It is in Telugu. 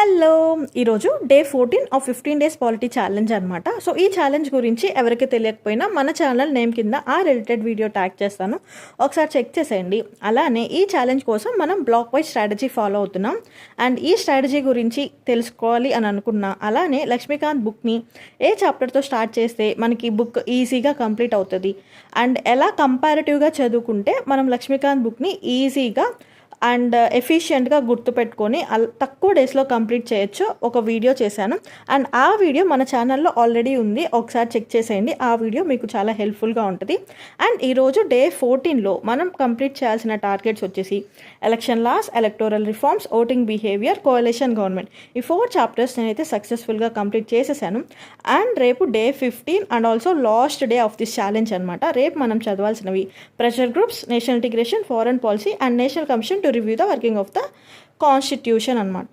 హలో! ఈరోజు day 14 of 15 days polity challenge అనమాట. సో, ఈ ఛాలెంజ్ గురించి ఎవరికి తెలియకపోయినా మన ఛానల్ నేమ్ కింద ఆ రిలేటెడ్ వీడియో ట్యాగ్ చేస్తాను. ఒకసారి చెక్ చేసేయండి. అలానే ఈ ఛాలెంజ్ కోసం మనం బ్లాక్ వైజ్ స్ట్రాటజీ ఫాలో అవుతున్నాం. అండ్ ఈ స్ట్రాటజీ గురించి తెలుసుకోవాలి అని అనుకున్నా, అలానే లక్ష్మీకాంత్ బుక్ని ఏ చాప్టర్తో స్టార్ట్ చేస్తే మనకి బుక్ ఈజీగా కంప్లీట్ అవుతుంది అండ్ ఎలా కంపారిటివ్గా చదువుకుంటే మనం లక్ష్మీకాంత్ బుక్ని ఈజీగా అండ్ ఎఫిషియెంట్గా గుర్తుపెట్టుకొని తక్కువ డేస్లో కంప్లీట్ చేయొచ్చు ఒక వీడియో చేశాను. అండ్ ఆ వీడియో మన ఛానల్లో ఆల్రెడీ ఉంది, ఒకసారి చెక్ చేసేయండి. ఆ వీడియో మీకు చాలా హెల్ప్ఫుల్గా ఉంటుంది. అండ్ ఈరోజు డే 14లో మనం కంప్లీట్ చేయాల్సిన టార్గెట్స్ వచ్చేసి election laws, electoral reforms, voting behaviour, coalition government. ఈ 4 చాప్టర్స్ నేనైతే సక్సెస్ఫుల్గా కంప్లీట్ చేసేసాను. అండ్ రేపు day 15 and also last day of this challenge అనమాట. రేపు మనం చదవాల్సినవి pressure groups, national integration, foreign policy and national commission to review the working of the constitution అనమాట.